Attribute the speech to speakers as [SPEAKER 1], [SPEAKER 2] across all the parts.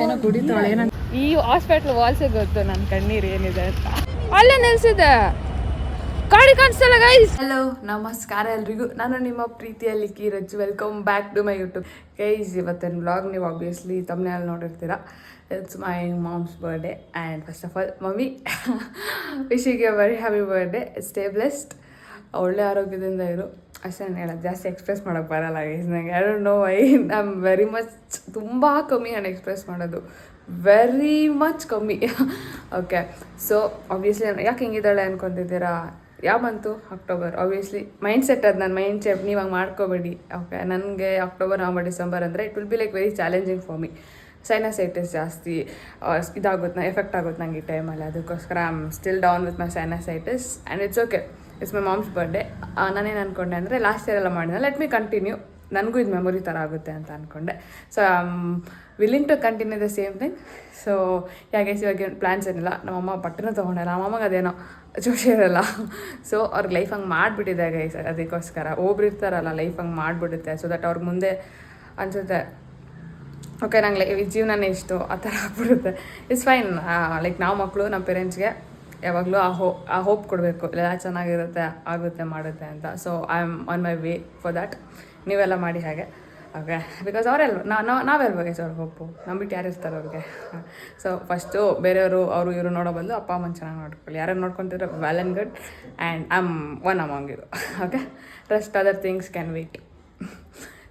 [SPEAKER 1] ಏನೋ ಕುಡಿತಾಳೆ. ಈ ಹಾಸ್ಪಿಟ್ಲ್ ವಾಲ್ಸೇ ಗೊತ್ತು ನನ್ನ ಕಣ್ಣೀರು ಏನಿದೆ ಅಂತ. ಅಲ್ಲೇ ನಿಲ್ಸಿದೆ, ಗಾಡಿ ಕಾಣಿಸ್ತಲ್ಲ ಗೈಸ್. ಹಲೋ ನಮಸ್ಕಾರ ಎಲ್ರಿಗೂ, ನಾನು ನಿಮ್ಮ ಪ್ರೀತಿಯಲ್ಲಿ Keeraj. Welcome back to my YouTube guys. ಇವತ್ತಿನ ವ್ಲಾಗ್ ನೀವು ಆಬ್ವಿಯಸ್ಲಿ ತಮ್ಮನೇಲಿ ನೋಡಿರ್ತೀರಾ. It's my mom's birthday and first of all mummy ವಿಶಿಗೆ very happy birthday. Stay blessed, ಒಳ್ಳೆ ಆರೋಗ್ಯದಿಂದ ಇರು ಅಷ್ಟೇ ನಾನು ಹೇಳೋದು. ಜಾಸ್ತಿ ಎಕ್ಸ್ಪ್ರೆಸ್ ಮಾಡೋಕ್ಕೆ ಬರಲ್ಲ ಗೈಸ್ ನನಗೆ. I don't know why. I am very much ತುಂಬ ಕಮ್ಮಿ ನಾನು ಎಕ್ಸ್ಪ್ರೆಸ್ ಮಾಡೋದು, ವೆರಿ ಮಚ್ ಕಮ್ಮಿ. ಓಕೆ, ಸೊ ಆಬ್ವಿಯಸ್ಲಿ ಯಾಕೆ ಹಿಂಗಿದ್ದಾಳೆ ಅಂದ್ಕೊತಿದ್ದೀರಾ? ಯಾವ ಬಂತು? ಅಕ್ಟೋಬರ್. ಆಬ್ವಿಯಸ್ಲಿ ಮೈಂಡ್ ಸೆಟ್ ಅದು, ನನ್ನ ಮೈಂಡ್ ಸೆಟ್ ನೀವು ಹಂಗೆ ಮಾಡ್ಕೋಬೇಡಿ. ಓಕೆ, ನನಗೆ ಅಕ್ಟೋಬರ್, ನವಂಬರ್, ಡಿಸೆಂಬರ್ ಅಂದರೆ it will be like very challenging for me. Sinusitis ಜಾಸ್ತಿ ಇದಾಗುತ್ತೆ, ಎಫೆಕ್ಟ್ ಆಗುತ್ತೆ ನಂಗೆ ಈ ಟೈಮಲ್ಲಿ. ಅದಕ್ಕೋಸ್ಕರ I am still down with my sinusitis and it's okay. It's my mom's birthday. ನಾನೇನು ಅಂದ್ಕೊಂಡೆ ಅಂದರೆ ಲಾಸ್ಟ್ ಇಯರ್ ಎಲ್ಲ ಮಾಡಿದೆ, ಲೆಟ್ ಮಿ ಕಂಟಿನ್ಯೂ, ನನಗೂ ಇದು ಮೆಮೊರಿ ಥರ ಆಗುತ್ತೆ ಅಂತ ಅಂದ್ಕೊಂಡೆ. So I am willing to continue the same thing. So ಯಾಕೆ ಇವಾಗ ಪ್ಲ್ಯಾನ್ಸ್ ಏನಿಲ್ಲ. ನಮ್ಮಮ್ಮ ಬಟ್ಟೆನೂ ತೊಗೊಂಡಿಲ್ಲ, ನಮ್ಮಮ್ಮಗೆ ಅದೇನೋ ಜೋಶಿ ಇರಲ್ಲ. ಸೊ ಅವ್ರಿಗೆ ಲೈಫ್ ಹಂಗೆ ಮಾಡಿಬಿಟ್ಟಿದೆ ಗೈಸ್. ಅದಕ್ಕೋಸ್ಕರ ಒಬ್ರು ಇರ್ತಾರಲ್ಲ ಲೈಫ್ ಹಂಗೆ ಮಾಡಿಬಿಡುತ್ತೆ. ಸೊ ದಟ್ ಅವ್ರಿಗೆ ಮುಂದೆ ಅನಿಸುತ್ತೆ ಓಕೆ ನಂಗೆ ಜೀವನನೇ ಇಷ್ಟು ಆ ಥರ ಆಗ್ಬಿಡುತ್ತೆ. It's fine. ಲೈಕ್ ನಾವು ಮಕ್ಕಳು ನಮ್ಮ ಪೇರೆಂಟ್ಸ್ಗೆ ಯಾವಾಗಲೂ ಆ ಹೋಪ್ ಕೊಡಬೇಕು, ಎಲ್ಲ ಚೆನ್ನಾಗಿರುತ್ತೆ, ಆಗುತ್ತೆ, ಮಾಡುತ್ತೆ ಅಂತ. So I am on my way for that. ನೀವೆಲ್ಲ ಮಾಡಿ ಹಾಗೆ. ಓಕೆ, ಬಿಕಾಸ್ ಅವರೆಲ್ಲ ನಾವೆಲ್ಲ ಬಗ್ಗೆ ಅವ್ರಿಗೆ ಹೋಪು, ನಮ್ಮ ಬಿಟ್ಟು ಯಾರು ಇರ್ತಾರೆ ಅವ್ರಿಗೆ. ಸೊ ಫಸ್ಟು ಬೇರೆಯವರು ಅವರು ಇವರು ನೋಡೋ ಬದಲು ಅಪ್ಪ ಅಮ್ಮನ ಚೆನ್ನಾಗಿ ನೋಡ್ಕೊಳ್ಳಿ. ಯಾರು ನೋಡ್ಕೊತಿರೋ well and good and I am one among you. Okay, rest other things can wait.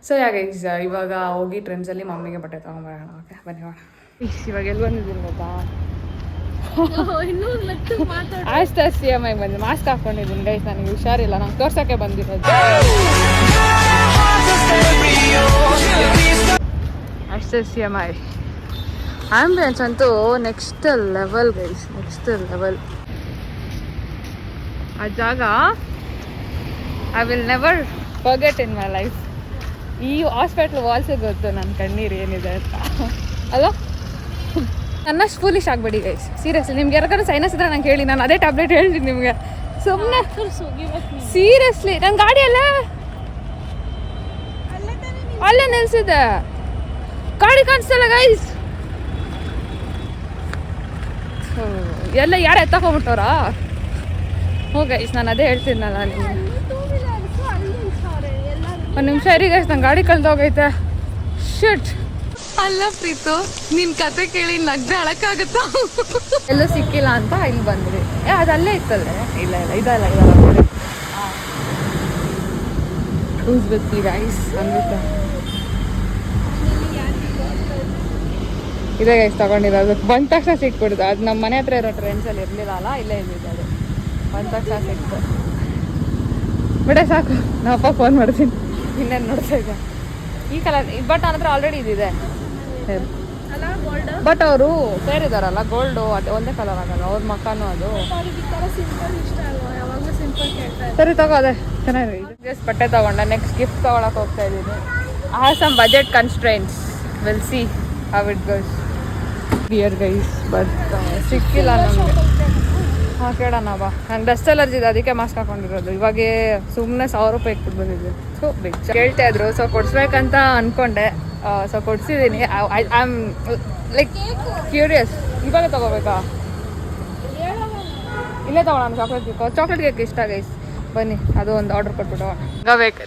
[SPEAKER 1] So ಯಾಕೆ ಇವಾಗ ಹೋಗಿ ಟ್ರೆಂಡ್ಸಲ್ಲಿ ಮಮ್ಮಿಗೆ ಬಟ್ಟೆ ತೊಗೊಂಬರೋಣ. ಓಕೆ ಬನ್ನಿ ಹೋಣ. ಇವಾಗ ಎಲ್ಲಿ ಬಂದಿದ್ದೀನಿ ಗೊತ್ತಾ? ಅಷ್ಟೇ CMI ಬಂದು ಮಾಸ್ಕ್ ಹಾಕ್ಕೊಂಡಿದ್ದೀನಿ ಗೈಸ್. ನನಗೆ ಹುಷಾರಿಲ್ಲ, ನಂಗೆ ತೋರ್ಸೋಕ್ಕೆ ಬಂದಿರೋದು ಅಷ್ಟೇ. CMI ಆ್ಯಂಬುಲೆನ್ಸ್ ಅಂತೂ next level guys, next level. ಆ ಜಾಗ I will never forget in my life. ಈ ಹಾಸ್ಪಿಟ್ಲ್ ವಾಲ್ಸೇ ಗೊತ್ತು ನನ್ನ ಕಣ್ಣೀರು ಏನಿದೆ ಅಂತ ಅಲ್ಲ. ನನ್ನಷ್ಟು ಫೂಲಿಶ್ ಆಗಬೇಡಿ ಗೈಸ್, ಸೀರಿಯಸ್ಲಿ. ನಿಮ್ಗೆ ಯಾರಾದ್ರೂ ಸೈನಸ್ ಇದ್ರೆ ನಂಗೆ ಹೇಳಿ, ನಾನು ಅದೇ ಟ್ಯಾಬ್ಲೆಟ್ ಹೇಳ್ತೀನಿ ನಿಮಗೆ. ಸುಮ್ಮನೆ ಸೀರಿಯಸ್ಲಿ, ನನ್ನ ಗಾಡಿ ಅಲ್ಲೇ ನಿಲ್ಸಿದೆ, ಗಾಡಿ ಕಾಣಿಸ್ತಲ್ಲ ಗೈಸ್. ಎಲ್ಲ ಯಾರು ಎತ್ತಕೊಂಬಿಟ್ಟವ್ರಾ? ಹ್ಞೂ ಗೈಸ್, ನಾನು ಅದೇ ಹೇಳ್ತೀನಲ್ಲ ನಿಮಗೆ. ಒಂದು ನಿಮಿಷ ಇರಿ ಗೈಸ್, ನನ್ನ ಗಾಡಿ ಕಳೆದೋಗೈತೆ. ಶಿಟ್. ಅಲ್ಲ ಪ್ರೀತು, ನಿನ್ನ ಕತೆ ಕೇಳಿ ನಗ್ದೆ ಅಳಕ್ಕಾಗುತ್ತಾ? ಎಲ್ಲೂ ಸಿಕ್ಕಿಲ್ಲ ಅಂತ ಇಲ್ಲಿ ಬಂದ್ರಿ. ಅದಲ್ಲೇ ಇತ್ತಲ್ಲೇ? ಇಲ್ಲ ಇದಲ್ಲ Who's with me guys? Anvita ಇದೆ ಗೈಸ್ ತಗೊಂಡಿರೋದು. ಬಂದ ತಕ್ಷಣ ಸಿಕ್ಬಿಡ್ತು. ಅದು ನಮ್ಮ ಮನೆ ಹತ್ರ ಇರೋ ಟ್ರೆಂಡ್ಸಲ್ಲಿ ಇರಲಿಲ್ಲ ಅಲ್ಲ, ಇಲ್ಲೇ ಇದ್ದಿದ್ದು. ಅದು ಬಂದ ತಕ್ಷಣ ಸಿಕ್ತು. ಬಿಡೆ ಸಾಕು, ನಮ್ಮಪ್ಪ ಫೋನ್ ಮಾಡ್ತೀನಿ. ಇನ್ನೇನು ನೋಡ್ತಾ ಈಗ ಈ ಕಲರ್ ಬಟ್ ನನ್ನ ಹತ್ರ ಆಲ್ರೆಡಿ ಇದಿದೆ. ಬಟ್ ಅವರು ಸೇರಿದಾರಲ್ಲ ಗೋಲ್ಡು, ಅದು ಒಂದೇ ಕಲರ್ ಆಗಲ್ಲ ಅವ್ರ ಮಕ್ಕನೂ. ಅದು ಸರಿ ತಗೋ, ಅದೇ ಚೆನ್ನಾಗಿದೆ. ಜಸ್ಟ್ ಬಟ್ಟೆ ತಗೊಂಡೆ, ನೆಕ್ಸ್ಟ್ ಗಿಫ್ಟ್ ತಗೊಳಕ್ಕೆ ಹೋಗ್ತಾ ಇದ್ದೀನಿ. I have some budget constraints, will see how it goes. Dear guys, but ಸಿಕ್ಕಿಲ್ಲ ನಮಗೆ. ಹಾಂ ಕೇಳೋಣ ಬಾ. ನಂಗೆ ಡಸ್ಟ್ ಅಲರ್ಜಿ ಇದೆ, ಅದಕ್ಕೆ ಮಾಸ್ಕ್ ಹಾಕೊಂಡಿರೋದು. ಇವಾಗ ಸುಮ್ಮನೆ 1000 ರೂಪಾಯಿ ಇಟ್ಬಿಟ್ಟು ಬಂದಿದ್ದೆ. ಸೊ ಕೇಳ್ತಾ ಇದ್ರು, ಸೊ ಕೊಡಿಸ್ಬೇಕಂತ ಅಂದ್ಕೊಂಡೆ. ಸೊ ಕೊಡಿಸಿದ್ದೀನಿ. I am like curious. ಇವಾಗ ತೊಗೋಬೇಕಾ? ಇಲ್ಲೇ ತೊಗೊಳೋಣ. ಚಾಕ್ಲೇಟ್ ಕೇಕ್ ಇಷ್ಟ ಗೈಸ್. ಬನ್ನಿ, ಅದು ಒಂದು ಆರ್ಡರ್ ಕೊಟ್ಬಿಟ್ಟು ಗಂಗ ಬೇಕು.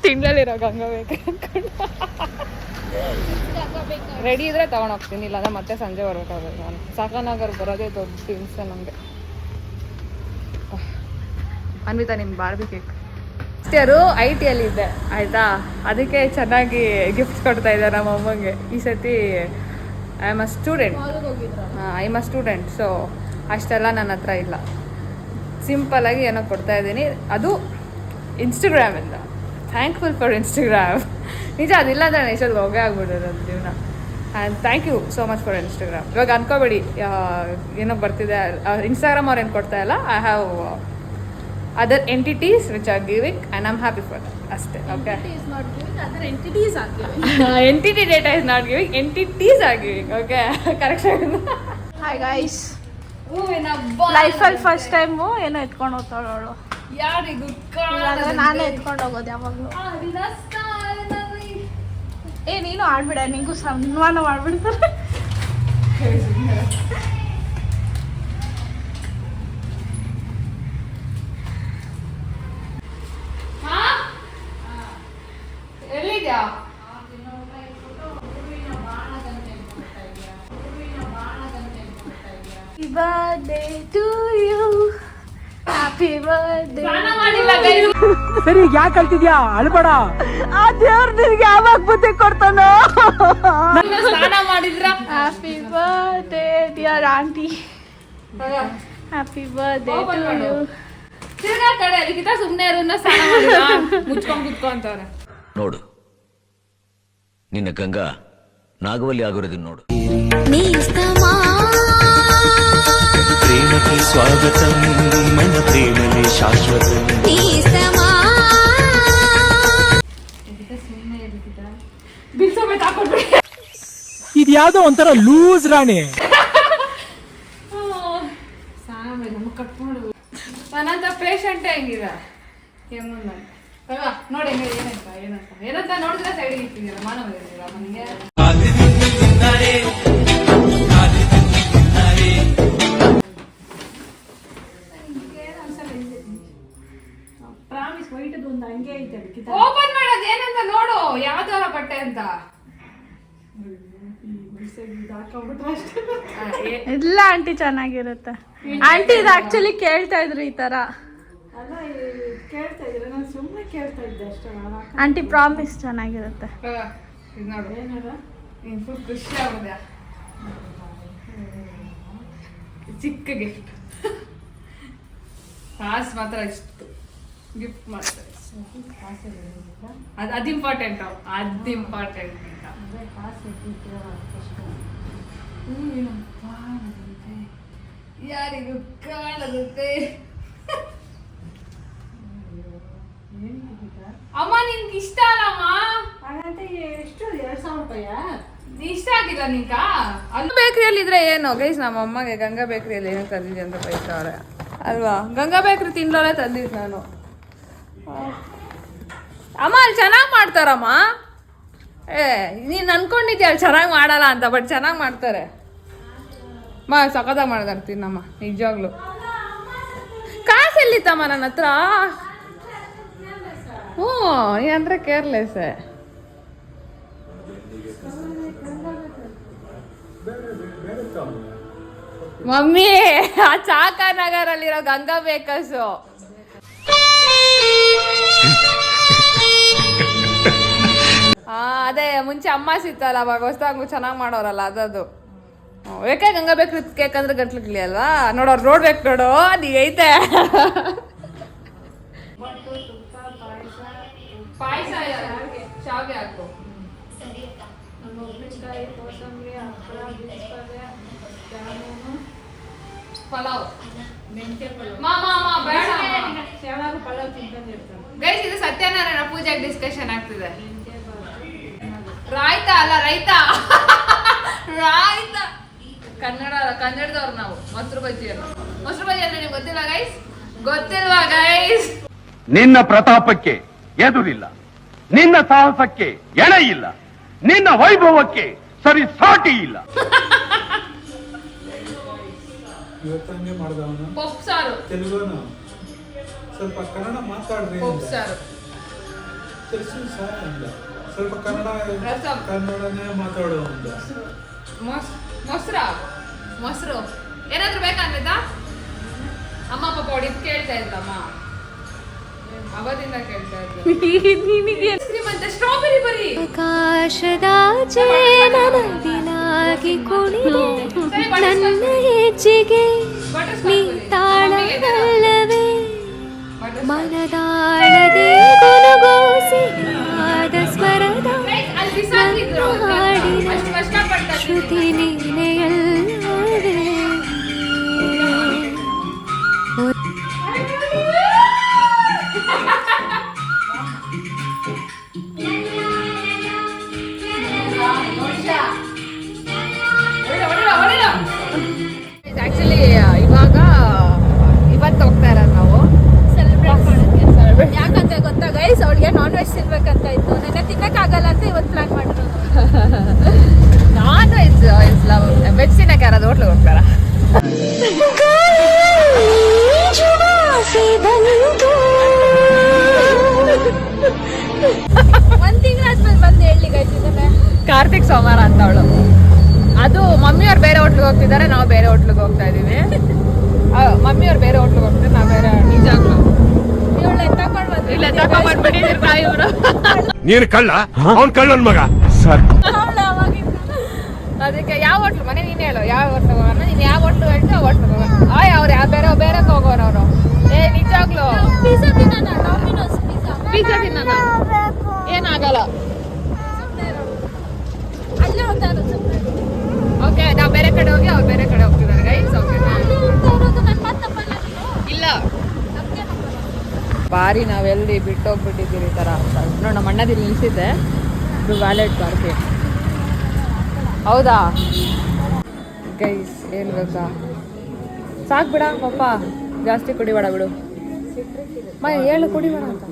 [SPEAKER 1] ತಿಂಗಳಲ್ಲಿರೋ ಗಂಗ ಬೇಕು ಅಂದ್ಕೊಂಡು ರೆಡಿ ಇದ್ರೆ ತೊಗೊಂಡೋಗ್ತೀನಿ. ಇಲ್ಲಾಂದ್ರೆ ಮತ್ತೆ ಸಂಜೆ ಬರ್ಬೇಕಾಗುತ್ತೆ. ನಾನು ಸಾಕಾನಗರ್ ಬರೋದೇ ದೊಡ್ಡ ಹಿಂಸೆ ನಮಗೆ. ಅನ್ವಿತಾ, ನಿಮ್ಗೆ ಬಾರ್ಬಿ ಕೇಕ್ ಇಷ್ಟಾರು IT ಇದ್ದೆ ಆಯಿತಾ, ಅದಕ್ಕೆ ಚೆನ್ನಾಗಿ ಗಿಫ್ಟ್ಸ್ ಕೊಡ್ತಾ ಇದ್ದಾರೆ ನಮ್ಮ ಅಮ್ಮಂಗೆ. ಈ ಸತಿ I am a student. So ಅಷ್ಟೆಲ್ಲ ನನ್ನ ಹತ್ರ ಇಲ್ಲ. ಸಿಂಪಲ್ಲಾಗಿ ಏನೋ ಕೊಡ್ತಾ ಇದ್ದೀನಿ, ಅದು ಇನ್ಸ್ಟಾಗ್ರಾಮಿಂದ. Thankful for Instagram. ನಿಜ, ಅದಿಲ್ಲ ಅಂದರೆ ನಾನು ಎಷ್ಟೊಂದು ಹೋಗೇ ಆಗ್ಬಿಡೋದು ಅದು ಜೀವನ. And thank you so much for Instagram. ಇವಾಗ ಅನ್ಕೋಬೇಡಿ ಏನೋ ಬರ್ತಿದೆ ಇನ್ಸ್ಟಾಗ್ರಾಮ್ ಅವ್ರು ಏನು ಕೊಡ್ತಾ ಇಲ್ಲ. I have other entities which are giving and I'm happy for that. Aste okay, entity is not giving, other entities are giving. Entity data is not giving, entities are giving. Okay, correction.
[SPEAKER 2] Hi guys. Life ಅಲ್ಲಿ first time ಏನೋ ಎತ್ಕೊಂಡು ಹೋಗ್ತಾಳು ಅವಳು.
[SPEAKER 1] ಯಾರಿಗೂ
[SPEAKER 2] ನಾನೇ ಎತ್ಕೊಂಡು ಹೋಗೋದು ಯಾವಾಗಲೂ. ನೀನು ಆಡ್ಬಿಡ, ನಿಂಗೂ ಸನ್ಮಾನ ಮಾಡ್ಬಿಡ್ತಾರೆ.
[SPEAKER 1] ಎಲ್ಲಿದ್ಯಾ?
[SPEAKER 2] Happy birthday to you. Happy birthday.
[SPEAKER 1] ಸ್ನಾನ ಮಾಡಿಲ್ಲ guys.
[SPEAKER 3] ಸರಿ ಯಾಕೆ ಕಲ್ತಿದ್ಯಾ? ಅಳ್ಬೇಡ.
[SPEAKER 2] ಆ ದೇವ್ರು ನಿನಗೆ ಯಾವಾಗ ಬುದ್ಧಿ ಕೊಡ್ತಾನೋ?
[SPEAKER 1] ನೀವು ಸ್ನಾನ ಮಾಡಿದ್ರ?
[SPEAKER 2] Happy birthday dear auntie. Happy birthday
[SPEAKER 1] Open
[SPEAKER 2] to
[SPEAKER 1] ಮಾಡು.
[SPEAKER 2] you.
[SPEAKER 1] ತಿರ್ಗಾ ಕಡೆ ಅದಕ್ಕಿಂತ ಸುಮ್ನೆ ಇರೋನ್ನ ಸ್ನಾನ ಮಾಡಿಲ್ಲ ಮುಚ್ಕೊಂಡ್ ಕುತ್ಕೊಂತವ್ರೆ.
[SPEAKER 4] ನೋಡು, ನಿನ್ನ ಗಂಗಾ ನಾಗವಲ್ಲಿ ಆಗಿರೋದನ್ನ ನೋಡು.
[SPEAKER 5] ప్రేమకి స్వాగతం మన ప్రేమలే శాశ్వతం
[SPEAKER 1] ಬಿಲ್ಸೋಬೇಟ್ ಹಾಕೊಟ್ರಿ.
[SPEAKER 3] ಇದು ಯಾವ್ದೋ ಒಂಥರ ಲೂಸ್ ರಾಣಿ.
[SPEAKER 1] ನಮ್ಗೆ ಕಟ್ ಮಾಡು. ನನ್ನಂತ ಪೇಷಂಟ್ ಹೆಂಗಿದೆ ಹೆಂಗ ನೋಡಿ ಏನಂತ ನೋಡಿದ್ರೆ ಸೈಡಿಗೆ ಇಟ್ಟಿದ್ದೀರ ಮಾನವ ಮನೆಗೆ. ಓಪನ್ ಮಾಡೋದು ಏನಂತ ನೋಡು, ಯಾವ್ದಾರ ಬಟ್ಟೆ ಅಂತ.
[SPEAKER 2] ಇಲ್ಲ ಆಂಟಿ ಚೆನ್ನಾಗಿರುತ್ತೆ. ಆಂಟಿ ಇದು ಆಕ್ಚುಲಿ ಕೇಳ್ತಾ ಇದ್ರು ಈ ತರ. ಆಂಟಿ ಪ್ರಾಮಿಸ್ ಚೆನ್ನಾಗಿರುತ್ತೆ.
[SPEAKER 1] ಇದು ನೋಡು ನೀನ್ ಫುಲ್ ಖುಷಿ ಆಗುದ. ಚಿಕ್ಕ ಗಿಫ್ಟ್, ಕಾಸು ಮಾತ್ರ ಇಷ್ಟು ಗಿಫ್ಟ್ ಮಾಡ್ತಾರೆ. ಅದು ಇಂಪಾರ್ಟೆಂಟ್, ಅದು ಇಂಪಾರ್ಟೆಂಟ್. ಯಾರಿಗೂ ಕಾಣದಂತೆ. ಅಮ್ಮ ನಿನ್ಗೆ ಇಷ್ಟ ಅಲ್ಲಮ್ಮ?
[SPEAKER 2] ಎಷ್ಟು 2,000 ರೂಪಾಯಿ
[SPEAKER 1] ಇಷ್ಟ ಆಗಿಲ್ಲ ನಿಂಗ? ಅಲ್ಲಿ ಬೇಕ್ರಿಯಲ್ಲಿ ಇದ್ರೆ ಏನು ಗೈಸ್, ನಮ್ಮ ಅಮ್ಮಗೆ ಗಂಗಾ ಬೇಕ್ರಿಯಲ್ಲಿ ಏನೋ ತಂದಿದ್ದೆ ಅಂತ ಬೈತಾವ್ರೆ ಅಲ್ವಾ. ಗಂಗಾ ಬೇಕ್ರಿ ತಿಂದೋಳೆ ತಂದಿದ್ದು ನಾನು. ಅಮ್ಮ ಅಲ್ಲಿ ಚೆನ್ನಾಗಿ ಮಾಡ್ತಾರಮ್ಮ. ನೀನು ಅನ್ಕೊಂಡಿದ್ದೆ ಅಲ್ಲಿ ಚೆನ್ನಾಗಿ ಮಾಡಲ್ಲ ಅಂತ, ಬಟ್ ಚೆನ್ನಾಗಿ ಮಾಡ್ತಾರೆ. ಸಖತ್ತಾಗಿ ಮಾಡ್ತಾರೆ ತಿನ್ನಮ್ಮ, ನಿಜವಾಗ್ಲು. ಕಾಸು ಎಲ್ಲಿತ್ತಮ್ಮ ನನ್ನ ಹತ್ರ? ಹ್ಞೂ, ನೀ ಅಂದ್ರೆ ಕೇರ್ಲೆಸ್. ಮಮ್ಮಿ ಆ ಚಾಕಾನಗರಲ್ಲಿರೋ ಗಂಗಾ ಬೇಕರ್ಸು. ಅದೇ ಮುಂಚೆ ಅಮ್ಮ ಸಿತ್ತಲ್ಲ ಅವಾಗ ಹೊಸದಾಗಿ ಚೆನ್ನಾಗಿ ಮಾಡೋರಲ್ಲ ಅದದು. ಬೇಕೆ ಗಂಗಾ ಬೇಕ್ರಿ ಕೇಕ್ ಅಂದ್ರೆ ಗಂಟ್ಲಿಗ್ಲಿ ಅಲ್ವಾ. ನೋಡೋರು ನೋಡ್ಬೇಕು ನೋಡು, ನೀಗೈತೆ ಪಾಯಸ ಶಾವಿಗೆ ಹಾಕು. ಪಲಾವ್ ಗೈಸ್, ಇದು ಸತ್ಯನಾರಾಯಣ ಪೂಜೆಗೆ ಡಿಸ್ಕಷನ್ ಆಗ್ತಿದೆ. ರಾಯ್ತಾ ಅಲ್ಲ, ರೈತಾ ರಾಯ್ತಾ. ಕನ್ನಡದವ್ರು ನಾವು. ಮೊಸರು ಬಜ್ಜಿ ಅಂದ್ರೆ ನಿಮ್ಗೆ ಗೊತ್ತಿಲ್ಲ ಗೈಸ್? ಗೊತ್ತಿಲ್ವಾ ಗೈಸ್?
[SPEAKER 6] ನಿನ್ನ ಪ್ರತಾಪಕ್ಕೆ ಎದುರಿಲ್ಲ, ನಿನ್ನ ಸಾಹಸಕ್ಕೆ ಎಣೆ ಇಲ್ಲ, ನಿನ್ನ ವೈಭವಕ್ಕೆ ಸರಿ ಸಾಟಿ ಇಲ್ಲ.
[SPEAKER 7] ಇವತ್ತಂಗೆ ಮಾಡ್ದವನು
[SPEAKER 1] ಪಪ್ಪು ಸಾರು,
[SPEAKER 7] ತೆಲುಗುನು ಸ್ವಲ್ಪ ಕನ್ನಡ ಮಾತಾಡ್ರಿ.
[SPEAKER 1] ಪಪ್ಪು ಸಾರು,
[SPEAKER 7] ತಿಳಿಸಿ ಸರ್ ಅಂದ. ಸ್ವಲ್ಪ ಕನ್ನಡ
[SPEAKER 1] ರಸಂ,
[SPEAKER 7] ಕನ್ನಡನೇ ಮಾತಾಡೋ ಅಂದ.
[SPEAKER 1] ಮೊಸರು ಏನಾದ್ರು ಬೇಕಂದಿದ್ದ ಅಮ್ಮ? ಪಾಪ ಹೊಡಿದ್ ಕೇಳ್ತಾ ಇದ್ದಮ್ಮ, ಅವತ್ತಿಂದ ಕೇಳ್ತಾ ಇದ್ದ. ಶ್ರೀಮಂತ ಸ್ಟ್ರಾಬೆರಿ ಬರಿ
[SPEAKER 8] ಆಕಾಶದಾಚೆ ನನದಿನಾಗಿ ಕುಣಿದೆ ನನ್ನ ಹೆಜ್ಜೆಗೆ ನೀ ತಾಳವಲ್ಲವೇ ಮನದಾಳದೆ ಗುನುಗೋಸಿ ಆದ ಸ್ವರದ ಹಾಡಿನ ಶ್ರುತಿ ನೀನೆಯಲ್ಲವೇ.
[SPEAKER 1] ಆಕ್ಚುಲಿ ಇವತ್ತು ಹೋಗ್ತಾ ಇರೋದು ನಾವು
[SPEAKER 2] ಯಾಕಂತ ಗೊತ್ತಾ ಗೈಸ್, ಅವಳಿಗೆ ನಾನ್ ವೆಜ್ ತಿನ್ಬೇಕಂತ ಇತ್ತು. ನೆನ್ನೆ ತಿನ್ನಕ್ಕಾಗಲ್ಲ ಅಂತ ಇವತ್ತು ಪ್ಲಾನ್ ಮಾಡಿರೋದು.
[SPEAKER 1] Non veg love. ವೆಜ್ ತಿನ್ನಕ್ಕೆ ಯಾರಾದ್ರು ಹೋಟ್ಲಿಗೆ ಹೋಗ್ತಾರಾ?
[SPEAKER 2] ಒಂದ್ ತಿಂಗಳಾದ್ಮೇಲೆ ಬಂದು ಹೇಳಲಿಕ್ಕೆ
[SPEAKER 1] ಕಾರ್ತಿಕ್ ಸೋಮವಾರ ಅಂತ ಅವಳು. ಅದು ಮಮ್ಮಿಯವ್ರು ಬೇರೆ ಹೋಟ್ಲಿಗೆ ಹೋಗ್ತಿದ್ದಾರೆ, ನಾವು ಬೇರೆ ಹೋಟ್ಲಿಗೆ ಹೋಗ್ತಾ ಇದೀವಿ. ಮಮ್ಮಿಯವ್ರು ಬೇರೆ ಹೋಟ್ಲಿಗೆ ಹೋಗ್ತಾರೆ, ನಾವು ಬೇರೆ. ನಿಜಾಗ್ಲು ಇಲ್ಲ ತಗೊಂಡ್ಬಿಟ್ಟಿರ್ತಾ ಇವ್ರು.
[SPEAKER 6] ನೀನು ಕಳ್ಳ, ಅವ್ನ್ ಕಳ್ಳನ್ ಮಗ. ಸರ್
[SPEAKER 1] ಅದಕ್ಕೆ ಯಾವ ಹೋಟ್ಲು ಮನೆ ನೀನ್ ಹೇಳು, ಯಾವ ಹೋಟ್ಲಿಗೆ ಹೋಗೋಣ? ನೀನ್ ಯಾವ ಹೋಟ್ಲು ಹೇಳ್ತು ಆ ಹೋಟ್ಲಿಗೆ ಹೋಗೋಣ. ಅವ್ರು ಯಾವ ಬೇರೆ ಬೇರೆ ಹೋಗೋಣ ಅವರು. ನಿಜಾಗ್ಲು ಪಿಜ್ಜಾ ತಿನ್ನೋಣ, ಏನಾಗಲ್ಲ. ಓಕೆ, ನಾವು ಬೇರೆ ಕಡೆ ಹೋಗಿ ಅವ್ರು ಬೇರೆ ಕಡೆ ಹೋಗ್ತಿದ್ದಾರೆ ಗೈಸ್. ಇಲ್ಲ ಬಾರಿ ನಾವೆಲ್ಲಿ ಬಿಟ್ಟೋಗ್ಬಿಟ್ಟಿದ್ದೀರಿ ಈ ಥರ ಅಂತ ನೋಡಿ. ನಮ್ಮ ಅಣ್ಣದಿಲ್ಲಿ ನಿಲ್ಸಿದ್ದೆ, ಇದು ವ್ಯಾಲೆಟ್ ಪಾರ್ಕಿಂಗ್. ಹೌದಾ ಗೈಸ್, ಏನು ಗೊತ್ತಾ, ಸಾಕು ಬಿಡ ಪಪ್ಪ, ಜಾಸ್ತಿ ಕುಡಿಬೇಡ ಬಿಡು. ಹೇಳು ಕುಡಿಬೇಡ ಅಂತ.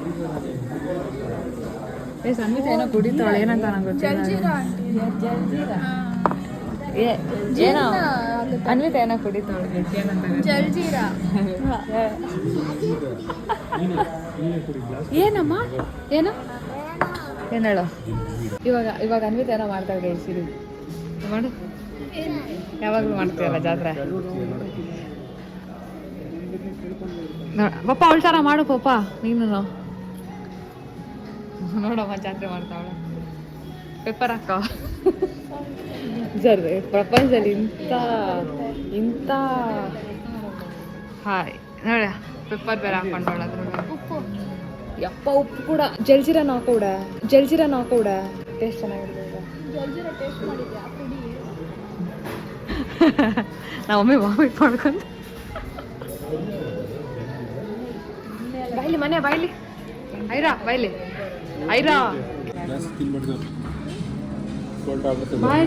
[SPEAKER 1] ಸಂಗೀತ ಏನೋ ಕುಡಿತಾಳೆ, ಏನಂತ ನಂಗೆ ಗೊತ್ತಿಲ್ಲ. ಏನೋ ಅನ್ವಿತ ಏನೋ ಕುಡಿತಾಳೆ,
[SPEAKER 2] ಜಲ್ಜೀರಾ.
[SPEAKER 1] ಏನಮ್ಮ ಏನು ಏನು ಹೇಳು. ಇವಾಗ ಅನ್ವಿತ ಏನೋ ಮಾಡ್ತಾಳೆ ಗೈಸ್. ಇದು ಮಾಡು, ಯಾವಾಗಲೂ ಮಾಡ್ತೀವಲ್ಲ ಜಾತ್ರೆ. ಪಪ್ಪ ಅವಳ ಥರ ಮಾಡು ಪಪ್ಪ ನೀನು. ನೋಡಮ್ಮ ಜಾತ್ರೆ ಮಾಡ್ತಾವಳ. ಪೆಪ್ಪರ್ ಹಾಕ ಜರ್. ಪ್ರಪಂಚದಲ್ಲಿ ಇಂಥ ಹಾಯ್ ನೋಡ, ಪೆಪ್ಪರ್ ಬೇರೆ ಹಾಕೊಂಡವಳ. ಯಪ್ಪ ಉಪ್ಪು ಕೂಡ. ಜಲ್ಜೀರಾನ ಹಾಕೋಡ, ಟೇಸ್ಟ್ ಚೆನ್ನಾಗಿರ್ತದೆ. ನಾವೊಮ್ಮೆ ವಾಮಿಟ್ ಮಾಡ್ಕೊಂಡು ಬಾಯ್ಲಿ ಮನೆ ಬಾಯ್ಲಿ ಐರಾ ಬಾಯ್ಲಿ ಐರಾ ಬಾಯ್